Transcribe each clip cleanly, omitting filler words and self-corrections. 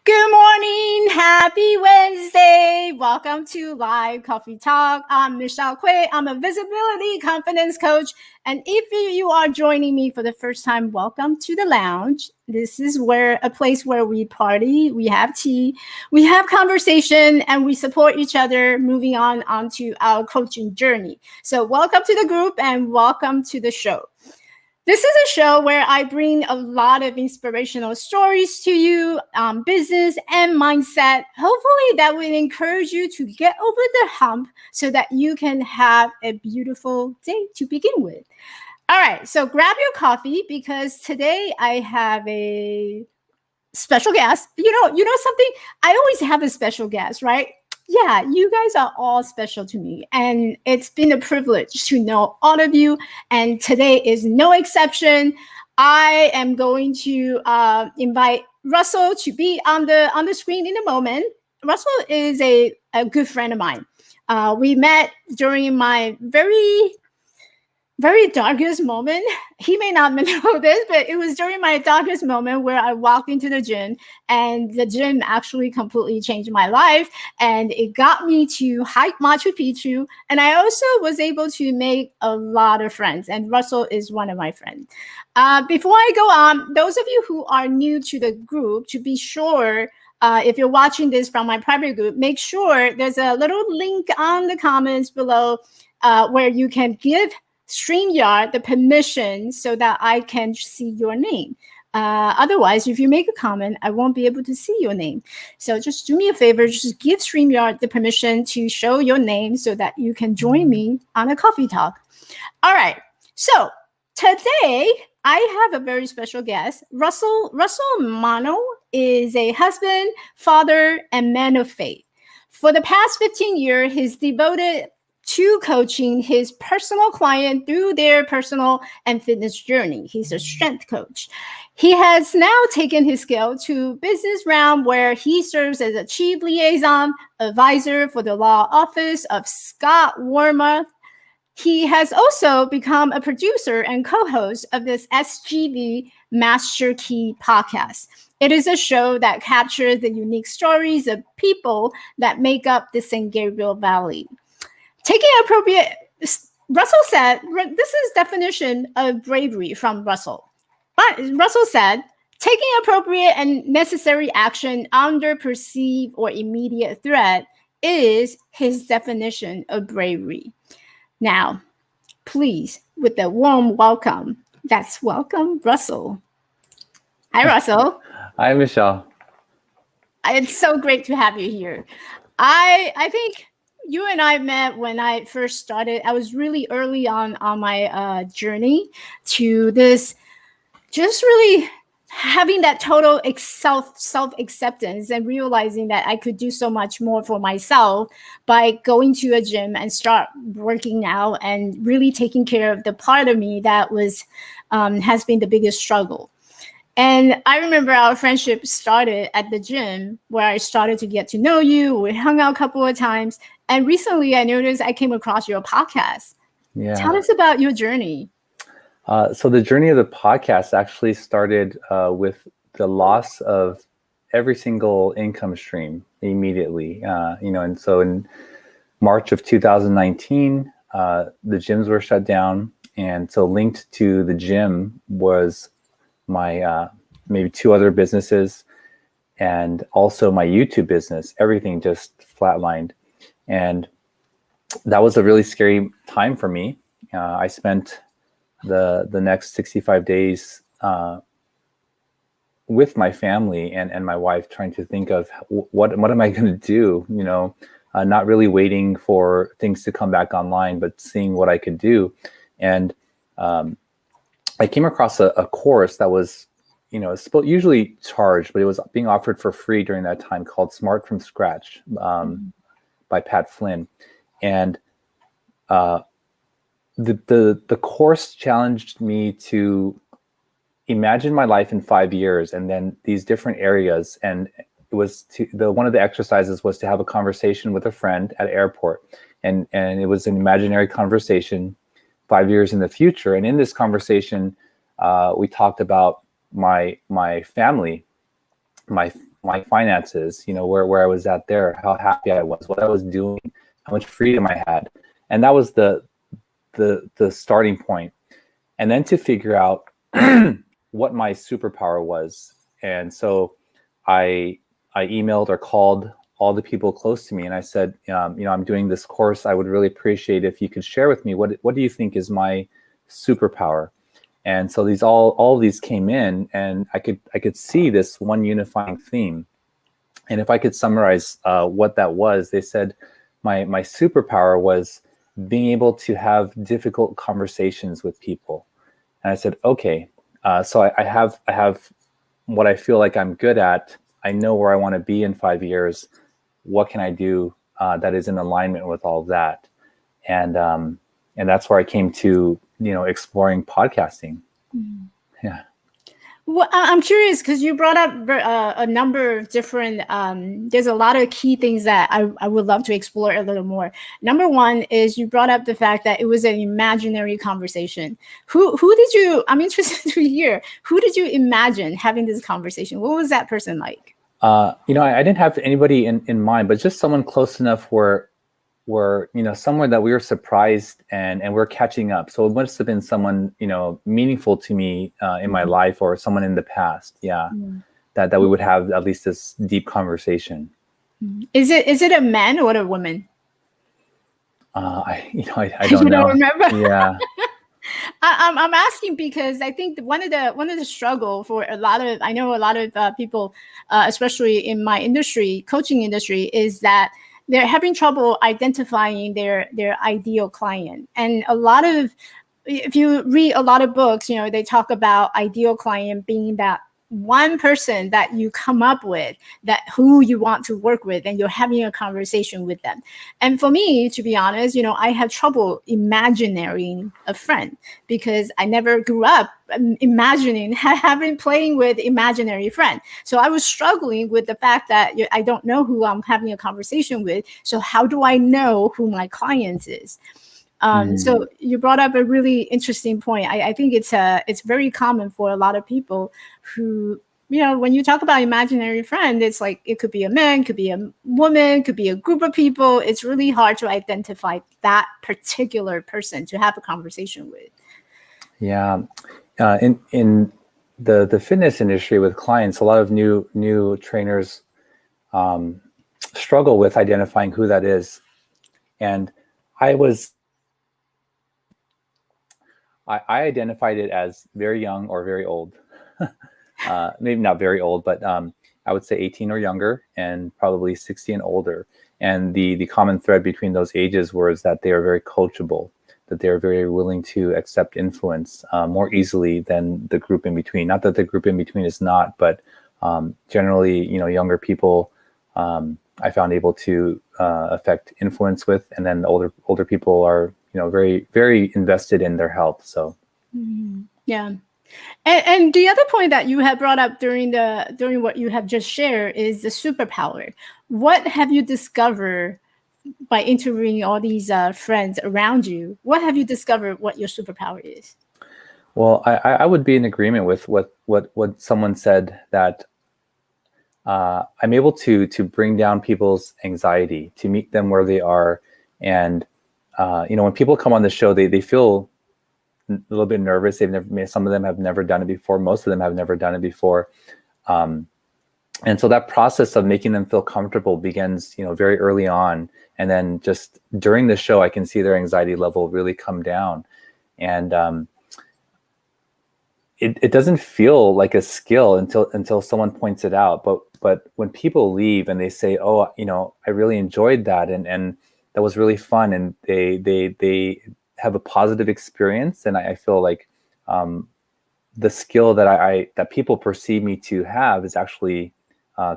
Good morning. Happy Wednesday. Welcome to Live Coffee Talk. I'm Michelle Quay. I'm a visibility confidence coach. And if you are joining me for the first time, welcome to the lounge. This is a place where we party, we have tea, we have conversation, and we support each other moving on onto our coaching journey. So welcome to the group and welcome to the show. This is a show where I bring a lot of inspirational stories to you, business and mindset. Hopefully that will encourage you to get over the hump so that you can have a beautiful day to begin with. All right, so grab your coffee because today I have a special guest. You know something? I always have a special guest, right? Yeah, you guys are all special to me. And it's been a privilege to know all of you. And today is no exception. I am going to invite Russell to be on the screen in a moment. Russell is a good friend of mine. We met during my very darkest moment. He may not know this, but it was during my darkest moment where I walked into the gym, and the gym actually completely changed my life. And it got me to hike Machu Picchu. And I also was able to make a lot of friends. And Russell is one of my friends. Before I go on, those of you who are new to the group, to be sure, if you're watching this from my private group, make sure there's a little link on the comments below where you can give StreamYard the permission so that I can see your name. Otherwise, if you make a comment, I won't be able to see your name. So just do me a favor, just give StreamYard the permission to show your name so that you can join me on a coffee talk. All right. So today I have a very special guest. Russell Mano is a husband, father, and man of faith. For the past 15 years, he's devoted to coaching his personal client through their personal and fitness journey. He's a strength coach. He has now taken his skill to business realm where he serves as a chief liaison advisor for the law office of Scott Wormuth. He has also become a producer and co-host of this SGV Master Key podcast. It is a show that captures the unique stories of people that make up the San Gabriel Valley. Taking appropriate, Russell said, this is definition of bravery from Russell. But Russell said, taking appropriate and necessary action under perceived or immediate threat is his definition of bravery. Now, please, with a warm welcome, let's welcome Russell. Hi, Russell. Hi, Michelle. It's so great to have you here. I think you and I met when I first started. I was really early on my journey to this, just really having that total self-acceptance and realizing that I could do so much more for myself by going to a gym and start working out and really taking care of the part of me that was has been the biggest struggle. And I remember our friendship started at the gym where I started to get to know you. We hung out a couple of times. And recently I noticed I came across your podcast. Yeah. Tell us about your journey. So the journey of the podcast actually started with the loss of every single income stream immediately. And so in March of 2019, the gyms were shut down. And so linked to the gym was my maybe two other businesses and also my YouTube business. Everything just flatlined. And that was a really scary time for me. I spent the next 65 days with my family and my wife trying to think of what am I going to do? Not really waiting for things to come back online, but seeing what I could do. And I came across a course that was, usually charged, but it was being offered for free during that time called Smart from Scratch by Pat Flynn. And the course challenged me to imagine my life in 5 years and then these different areas. And it was one of the exercises was to have a conversation with a friend at an airport. And it was an imaginary conversation 5 years in the future. And in this conversation, we talked about my family, my my finances, where I was at there, how happy I was, what I was doing, how much freedom I had. And that was the starting point. And then to figure out what my superpower was. And so I emailed or called all the people close to me, and I said, I'm doing this course. I would really appreciate if you could share with me what do you think is my superpower. And so all of these came in, and I could see this one unifying theme. And if I could summarize what that was, they said my superpower was being able to have difficult conversations with people. And I said, okay, so I have what I feel like I'm good at. I know where I want to be in 5 years. What can I do that is in alignment with all of that? And that's where I came to, exploring podcasting. Mm-hmm. Yeah. Well, I'm curious because you brought up a number of different, there's a lot of key things that I would love to explore a little more. Number one is you brought up the fact that it was an imaginary conversation. Who did you, I'm interested to hear, who did you imagine having this conversation? What was that person like? I didn't have anybody in mind, but just someone close enough where someone that we were surprised and we're catching up. So it must have been someone, meaningful to me in my life, or someone in the past. Yeah. Mm-hmm. That we would have at least this deep conversation. Is it a man or a woman? I don't know. Remember? Yeah. I'm asking because I think one of the struggle for a lot of people, especially in my industry, coaching industry, is that they're having trouble identifying their ideal client. And if you read a lot of books, they talk about ideal client being that one person that you come up with, that who you want to work with, and you're having a conversation with them. And for me, to be honest, I have trouble imagining a friend because I never grew up playing with imaginary friend. So I was struggling with the fact that I don't know who I'm having a conversation with. So how do I know who my client is? So you brought up a really interesting point. I think it's very common for a lot of people who, when you talk about imaginary friend, it's like it could be a man, could be a woman, could be a group of people. It's really hard to identify that particular person to have a conversation with. Yeah. In the fitness industry with clients, a lot of new trainers struggle with identifying who that is. And I identified it as very young or very old. Maybe not very old, but I would say 18 or younger, and probably 60 and older. And the common thread between those ages was that they are very coachable, that they are very willing to accept influence more easily than the group in between. Not that the group in between is not, but generally, younger people I found able to affect influence with, and then the older people are very, very invested in their health. So yeah. And the other point that you had brought up during what you have just shared is the superpower. What have you discovered by interviewing all these friends around you? What have you discovered what your superpower is? Well, I would be in agreement with what someone said, that I'm able to bring down people's anxiety, to meet them where they are. And when people come on the show, they feel a little bit nervous. Some of them have never done it before. Most of them have never done it before. And so that process of making them feel comfortable begins, very early on. And then just during the show, I can see their anxiety level really come down. And it doesn't feel like a skill until someone points it out. But when people leave and they say, oh, I really enjoyed that, and that was really fun, and they have a positive experience, and I feel like the skill that people perceive me to have is actually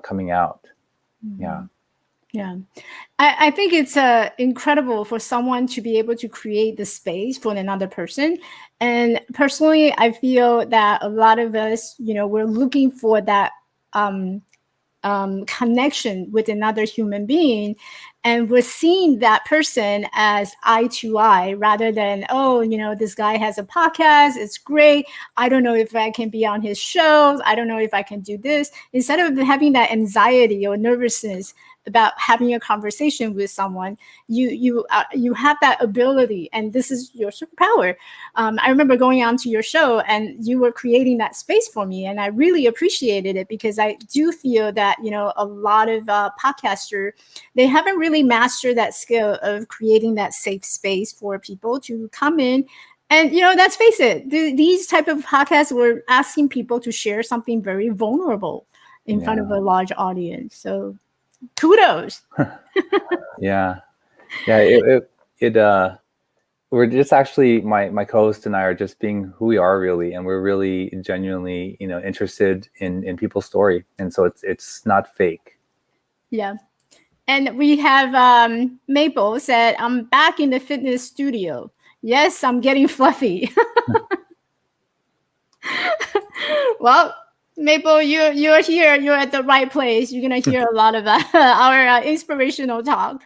coming out. Mm-hmm. Yeah. I think it's incredible for someone to be able to create the space for another person. And personally, I feel that a lot of us, we're looking for that connection with another human being, and was seeing that person as eye to eye rather than, oh, this guy has a podcast, it's great, I don't know if I can be on his shows, I don't know if I can do this. Instead of having that anxiety or nervousness about having a conversation with someone, you have that ability, and this is your superpower. I remember going on to your show, and you were creating that space for me, and I really appreciated it, because I do feel that a lot of podcasters, they haven't really mastered that skill of creating that safe space for people to come in. And let's face it, these type of podcasts were asking people to share something very vulnerable in front of a large audience. So kudos. Yeah. We're just actually, my co-host and I are just being who we are, really, and we're really genuinely interested in people's story, and so it's not fake. Yeah. And we have Maple said, I'm back in the fitness studio. Yes, I'm getting fluffy. Well, Maple, you're here. You're at the right place. You're going to hear a lot of our inspirational talk.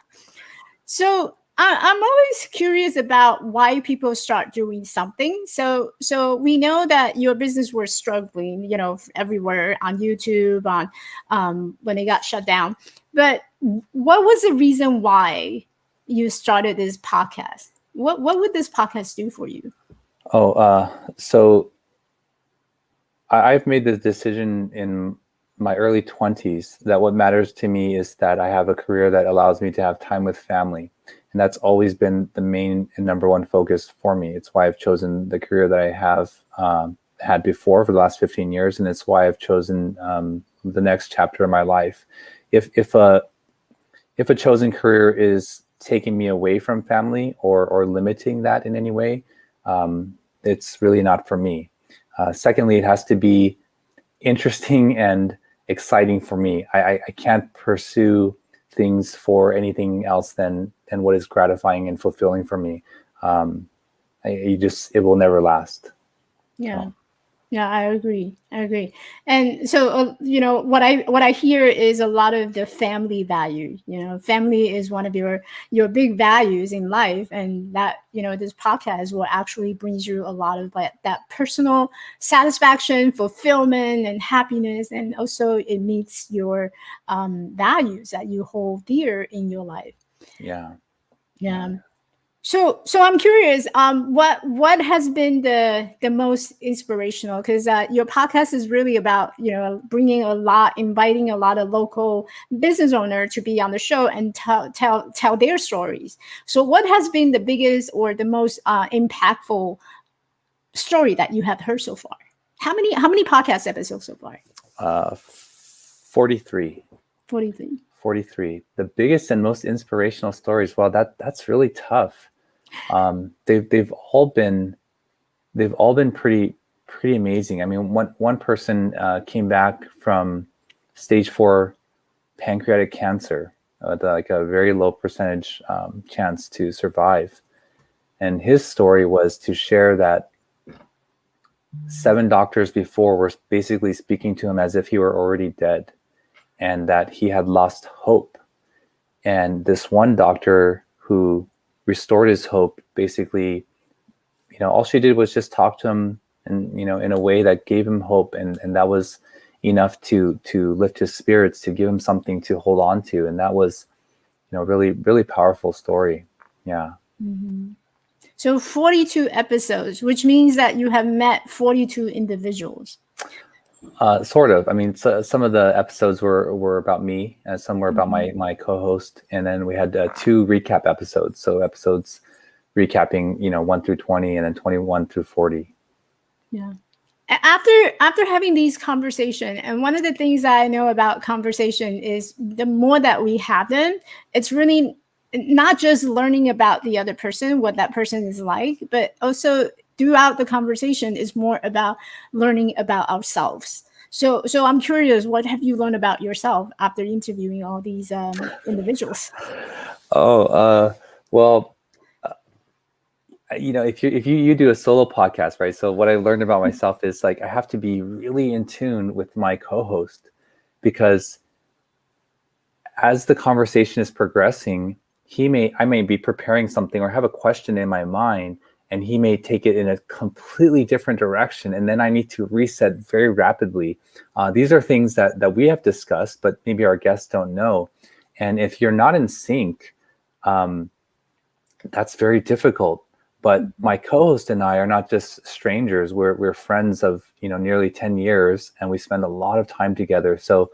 So I'm always curious about why people start doing something. So we know that your business was struggling, everywhere on YouTube, on when it got shut down. But what was the reason why you started this podcast? What would this podcast do for you? So I've made this decision in my early 20s that what matters to me is that I have a career that allows me to have time with family. And that's always been the main and number one focus for me. It's why I've chosen the career that I have had before for the last 15 years. And it's why I've chosen the next chapter of my life. If a chosen career is taking me away from family or limiting that in any way, it's really not for me. Secondly, it has to be interesting and exciting for me. I can't pursue things for anything else than what is gratifying and fulfilling for me. It will never last. Yeah. So. Yeah, I agree. And so, what I hear is a lot of the family value. Family is one of your big values in life, and that this podcast will actually brings you a lot of that personal satisfaction, fulfillment, and happiness, and also it meets your values that you hold dear in your life. Yeah. So I'm curious, what has been the most inspirational? Because your podcast is really about inviting a lot of local business owners to be on the show and tell their stories. So what has been the biggest or the most impactful story that you have heard so far? How many podcast episodes so far? 43. 43. The biggest and most inspirational stories. Well, that's really tough. They've all been pretty amazing. I mean, one person came back from stage 4 pancreatic cancer, like a very low percentage chance to survive, and his story was to share that 7 doctors before were basically speaking to him as if he were already dead, and that he had lost hope. And this one doctor who restored his hope, basically, all she did was just talk to him and, in a way that gave him hope. And that was enough to lift his spirits, to give him something to hold on to. And that was, really, really powerful story. Yeah. Mm-hmm. So 42 episodes, which means that you have met 42 individuals. Sort of. I mean, so some of the episodes were about me, and some were about my co-host, and then we had 2 recap episodes. So episodes recapping, 1 through 20, and then 21 through 40. Yeah. After having these conversations, and one of the things that I know about conversation is the more that we have them, it's really not just learning about the other person, what that person is like, but also throughout the conversation is more about learning about ourselves. So I'm curious, what have you learned about yourself after interviewing all these individuals? Well, if you do a solo podcast, right? So what I learned about myself is, like, I have to be really in tune with my co-host, because as the conversation is progressing, I may be preparing something or have a question in my mind, and he may take it in a completely different direction, and then I need to reset very rapidly. These are things that we have discussed, but maybe our guests don't know. And if you're not in sync, that's very difficult. But my co-host and I are not just strangers. We're friends of nearly 10 years, and we spend a lot of time together. So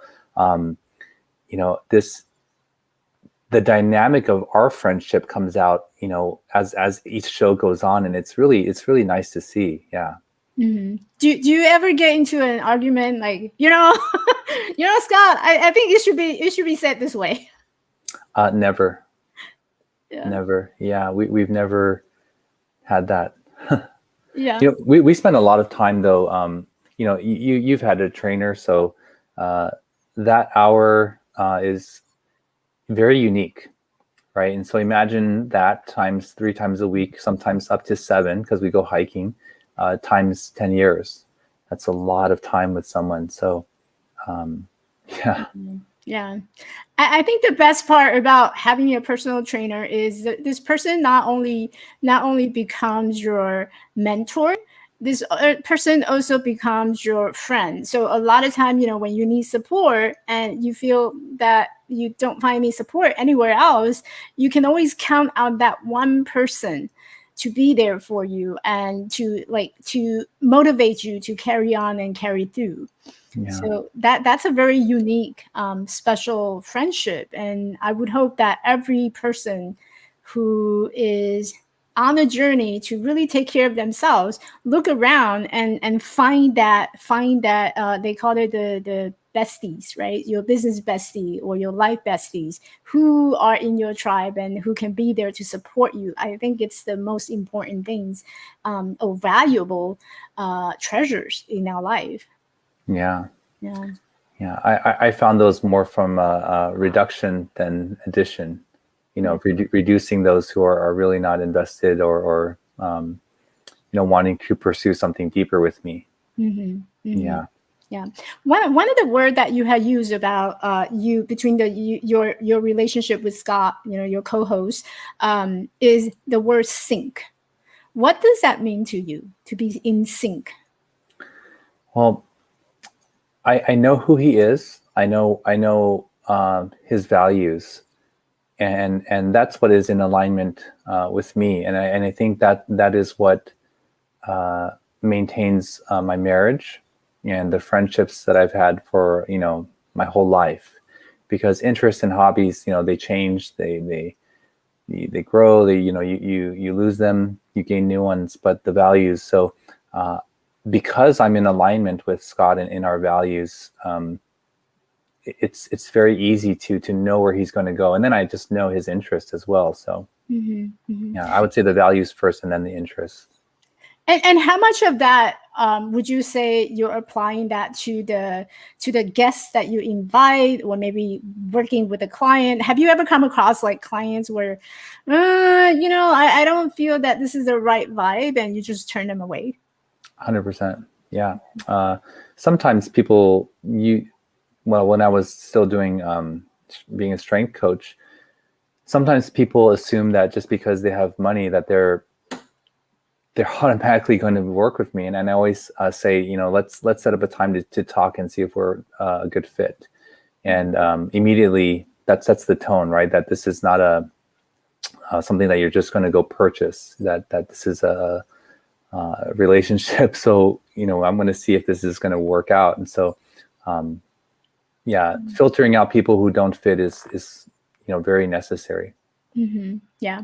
the dynamic of our friendship comes out, as each show goes on, and it's really nice to see. Yeah. Mm-hmm. Do you ever get into an argument like, Scott, I think it should be said this way? Never. Yeah. Never. Yeah. We've never had that. Yeah. We spend a lot of time though. You've had a trainer, so that hour is very unique, right? And so imagine that times 3 times a week, sometimes up to 7 because we go hiking, times 10 years. That's a lot of time with someone. So yeah. Yeah. I think the best part about having a personal trainer is that this person not only becomes your mentor, this person also becomes your friend. So a lot of time, when you need support and you feel that you don't find any support anywhere else, you can always count on that one person to be there for you and to motivate you to carry on and carry through. Yeah. So that's a very unique, special friendship. And I would hope that every person who is on a journey to really take care of themselves, look around and find that they call it the besties, right? Your business bestie or your life besties who are in your tribe and who can be there to support you. I think it's the most important things or valuable treasures in our life. Yeah. I found those more from reduction than addition. Reducing those who are really not invested or wanting to pursue something deeper with me. Mm-hmm. Mm-hmm. Yeah. One of the word that you had used about you between your relationship with Scott, your co-host, is the word sync. What does that mean to you, to be in sync? Well, I know who he is. I know his values, and that's what is in alignment with me. And I think that is what maintains my marriage and the friendships that I've had for my whole life. Because interests and hobbies, they change, they grow, you lose them, you gain new ones, but the values. So because I'm in alignment with Scott and in our values, it's very easy to know where he's going to go, and then I just know his interest as well. So yeah, I would say the values first, and then the interests. And how much of that would you say you're applying that to the guests that you invite, or maybe working with a client? Have you ever come across clients where, I don't feel that this is the right vibe, and you just turn them away? 100%. Yeah. Sometimes people, when I was still doing being a strength coach, sometimes people assume that just because they have money that they're automatically going to work with me. And I always say, let's set up a time to talk and see if we're a good fit. And immediately that sets the tone, right? That this is not something that you're just going to go purchase, that this is a relationship. So, I'm going to see if this is going to work out. And so, filtering out people who don't fit is very necessary. Mm-hmm. Yeah.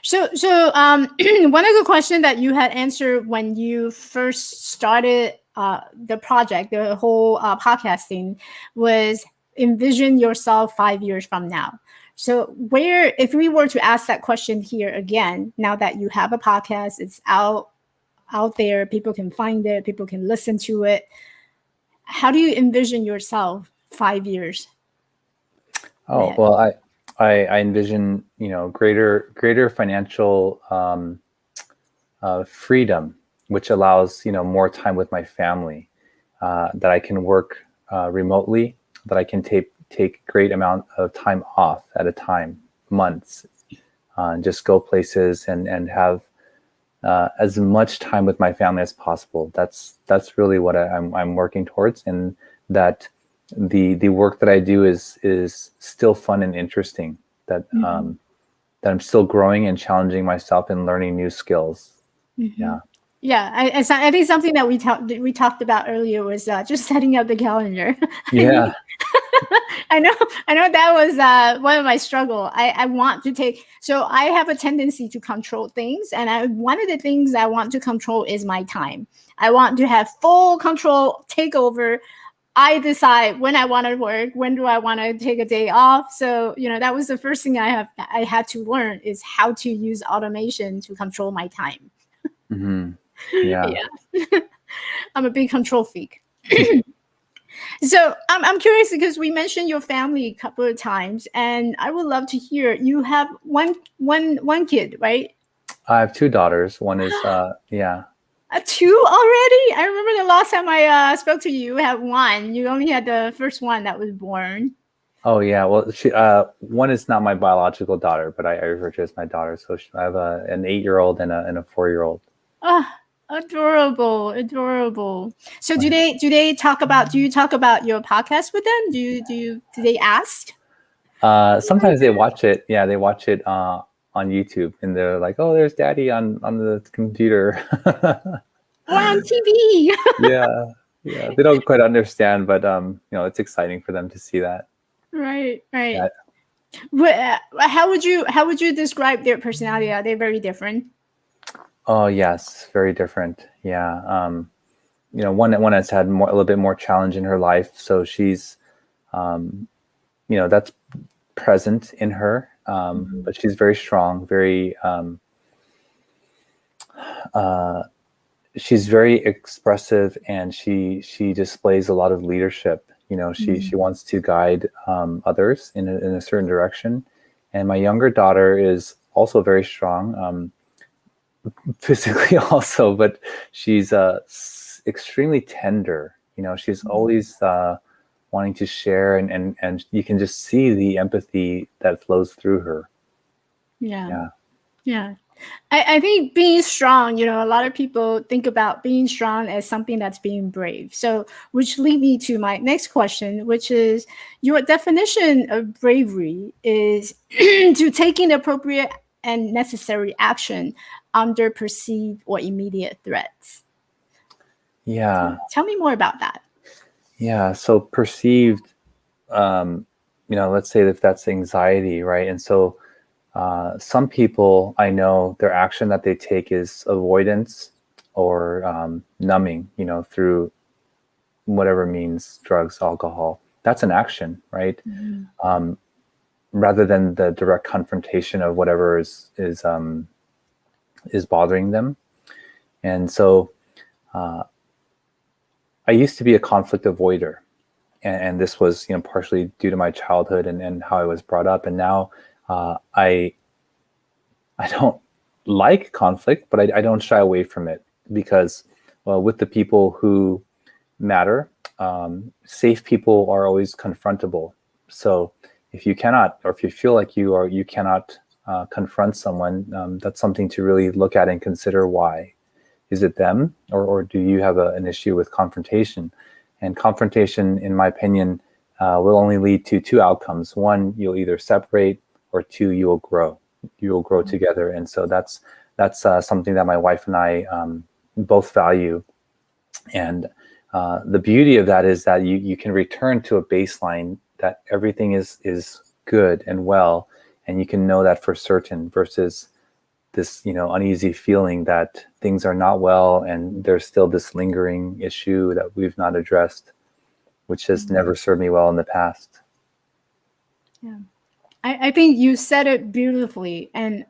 So one of the questions that you had answered when you first started the project, the whole podcasting, was envision yourself 5 years from now. So if we were to ask that question here again, now that you have a podcast, it's out there, people can find it, people can listen to it. How do you envision yourself 5 years? Oh, ahead? Well, I envision, greater financial freedom, which allows, more time with my family, that I can work remotely, that I can take great amount of time off at a time, months, and just go places and have as much time with my family as possible. That's really what I'm working towards, and that the work that I do is still fun and interesting. That that I'm still growing and challenging myself and learning new skills. Yeah. Yeah, I think something that we talked about earlier was just setting up the calendar. Yeah. I know that was one of my struggle. I want to take, so I have a tendency to control things, and one of the things I want to control is my time. I want to have full control, take over. I decide when I want to work, when do I want to take a day off. So, that was the first thing I had to learn, is how to use automation to control my time. Mm-hmm. Yeah. I'm a big control freak. So I'm curious, because we mentioned your family a couple of times, and I would love to hear, you have one kid, right? I have 2 daughters. One is 2 already? I remember the last time I spoke to you, you had 1. You only had the first one that was born. Oh yeah, well, one is not my biological daughter, but I refer to as my daughter. So I have an 8-year-old and a 4-year-old. Oh, adorable. So do you talk about your podcast with them? Do they ask? Sometimes they watch it. Yeah, they watch it on YouTube, and they're like, "Oh, there's Daddy on the computer." Or on TV. Yeah. They don't quite understand, but it's exciting for them to see that. Right. Yeah. How would you describe their personality? Are they very different? Oh yes, very different. Yeah. One has had a little bit more challenge in her life, so she's, that's present in her. But she's very strong, very. She's very expressive, and she displays a lot of leadership. She wants to guide others in a certain direction. And my younger daughter is also very strong. Physically also, but she's extremely tender. She's always wanting to share, and you can just see the empathy that flows through her. Yeah. I think being strong, a lot of people think about being strong as something that's being brave. So, which lead me to my next question, which is, your definition of bravery is to taking appropriate and necessary action under perceived or immediate threats. Yeah. Tell me more about that. Yeah. So perceived, let's say if that's anxiety, right? And so some people, I know their action that they take is avoidance or numbing, through whatever means, drugs, alcohol. That's an action, right? Rather than the direct confrontation of whatever is bothering them. And so I used to be a conflict avoider, and this was partially due to my childhood and how I was brought up. And now I don't like conflict, but I don't shy away from it, because with the people who matter, safe people are always confrontable. So if you cannot, or if you feel like you cannot confront someone, that's something to really look at and consider. Why? Is it them, or do you have an issue with confrontation? And confrontation, in my opinion, will only lead to 2 outcomes. 1, you'll either separate, or 2, you will grow. You will grow together. And so that's something that my wife and I both value. And the beauty of that is that you can return to a baseline that everything is good and well, and you can know that for certain, versus this uneasy feeling that things are not well, and there's still this lingering issue that we've not addressed, which has never served me well in the past. Yeah, I think you said it beautifully, and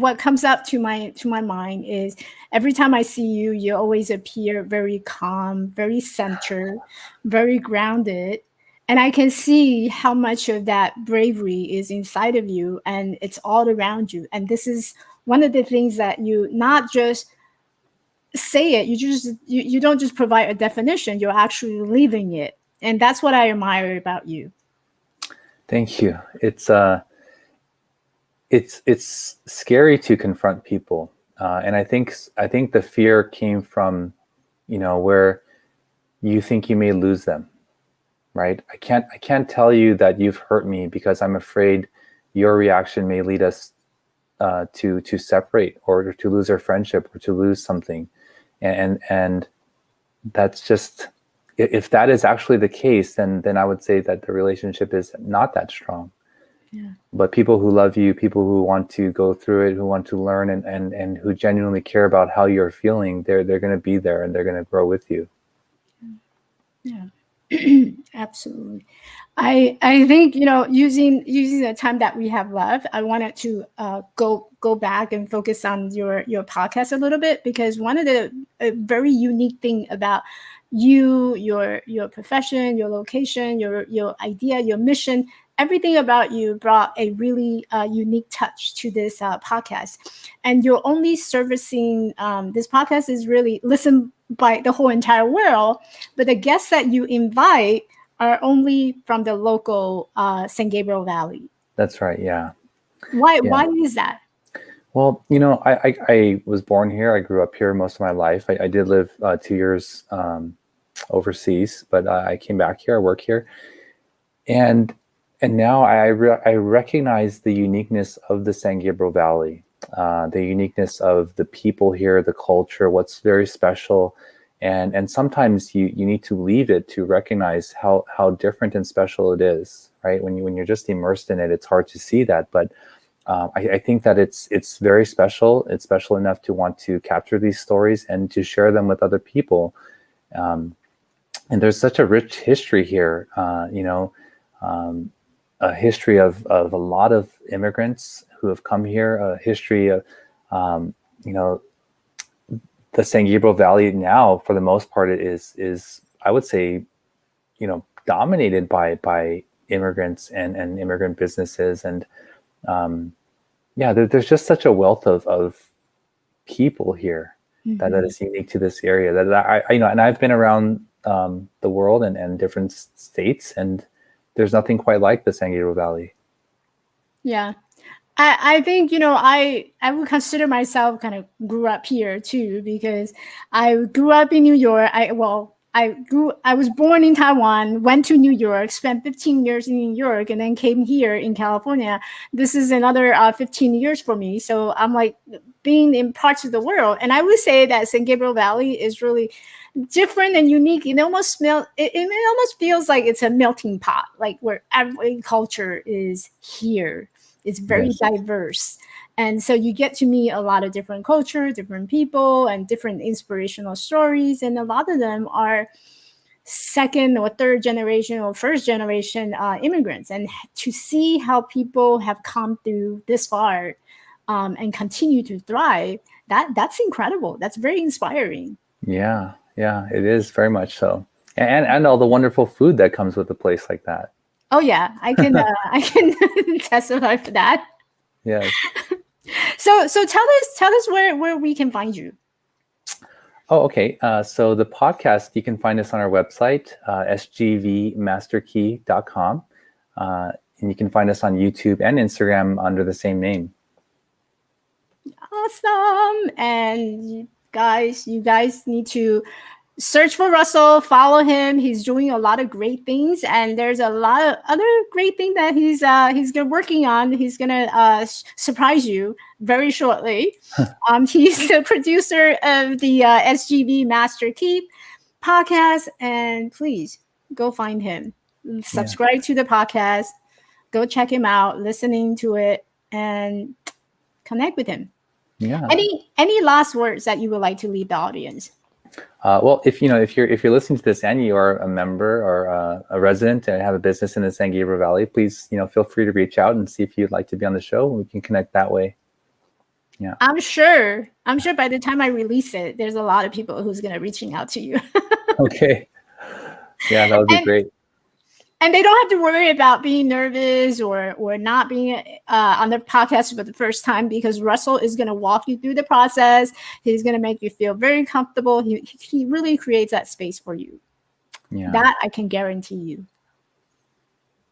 what comes up to my mind is, every time I see you, you always appear very calm, very centered, very grounded. And I can see how much of that bravery is inside of you, and it's all around you. And this is one of the things that you not just say it, you don't just provide a definition, you're actually living it. And that's what I admire about you. Thank you. It's scary to confront people, and I think the fear came from, where you think you may lose them, right? I can't tell you that you've hurt me because I'm afraid your reaction may lead us to separate or to lose our friendship or to lose something, and that's just, if that is actually the case, then I would say that the relationship is not that strong. Yeah. But people who love you, people who want to go through it, who want to learn, and who genuinely care about how you're feeling, they're going to be there and they're going to grow with you. Yeah. Absolutely. I think, using the time that we have left, I wanted to go back and focus on your podcast a little bit, because one of the very unique thing about you, your profession, your location, your idea, your mission, everything about you brought a really unique touch to this podcast. And you're only servicing, this podcast is really listened by the whole entire world, but the guests that you invite are only from the local San Gabriel Valley. That's right. Yeah. Why? Yeah. Why is that? Well, I was born here. I grew up here most of my life. I did live 2 years overseas, but I came back here. I work here, and now I recognize the uniqueness of the San Gabriel Valley, the uniqueness of the people here, the culture, what's very special, and sometimes you need to leave it to recognize how different and special it is, right? When you're just immersed in it, it's hard to see that, but I think that it's very special. It's special enough to want to capture these stories and to share them with other people. And there's such a rich history here, a history of a lot of immigrants who have come here, a history of, the San Gabriel Valley now, for the most part, is I would say, dominated by immigrants and immigrant businesses. And there's just such a wealth of people here that is unique to this area, that and I've been around the world and different states, and there's nothing quite like the San Gabriel Valley. Yeah. I think, I would consider myself kind of grew up here too, because I grew up in New York. I was born in Taiwan, went to New York, spent 15 years in New York, and then came here in California. This is another 15 years for me. So I'm like being in parts of the world. And I would say that San Gabriel Valley is really different and unique. It almost feels like it's a melting pot, like where every culture is here. It's very Yes. diverse. And so you get to meet a lot of different culture, different people, and different inspirational stories. And a lot of them are second or third generation or first generation immigrants. And to see how people have come through this far and continue to thrive, that's incredible. That's very inspiring. Yeah, it is very much so. And all the wonderful food that comes with a place like that. Oh yeah, I can testify for that. Yes. So tell us where we can find you. Oh, okay. So the podcast, you can find us on our website, sgvmasterkey.com. And you can find us on YouTube and Instagram under the same name. Awesome. And you guys need to search for Russell, follow him. He's doing a lot of great things, and there's a lot of other great things that he's working on. He's gonna surprise you very shortly. He's the producer of the SGV Master Key podcast, and please go find him. Subscribe to the podcast. Go check him out, listening to it, and connect with him. Yeah. Any last words that you would like to leave the audience? Well, if you're listening to this and you are a member or a resident and have a business in the San Gabriel Valley, please feel free to reach out and see if you'd like to be on the show. We can connect that way. Yeah, I'm sure by the time I release it, there's a lot of people who's gonna reaching out to you. Okay. Yeah, that would be great. And they don't have to worry about being nervous or not being on the podcast for the first time, because Russell is going to walk you through the process. He's going to make you feel very comfortable. He really creates that space for you. Yeah. That I can guarantee you.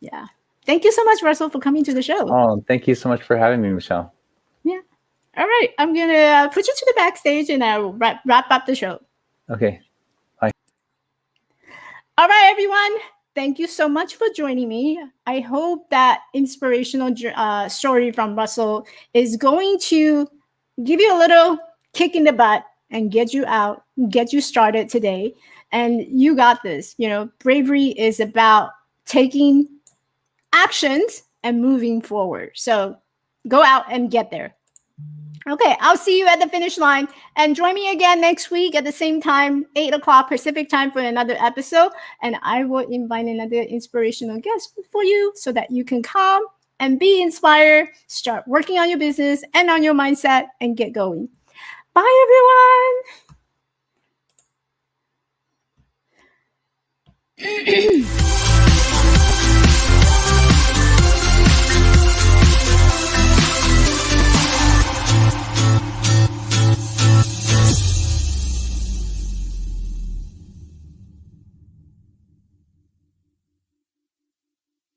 Yeah. Thank you so much, Russell, for coming to the show. Oh, thank you so much for having me, Michelle. Yeah. All right. I'm going to put you to the backstage and I'll wrap up the show. Okay. Bye. All right, everyone. Thank you so much for joining me. I hope that inspirational story from Russell is going to give you a little kick in the butt and get you out, get you started today. And you got this. You know, bravery is about taking actions and moving forward. So go out and get there. Okay, I'll see you at the finish line. And join me again next week at the same time, 8 o'clock Pacific time for another episode. And I will invite another inspirational guest for you so that you can come and be inspired, start working on your business and on your mindset and get going. Bye, everyone.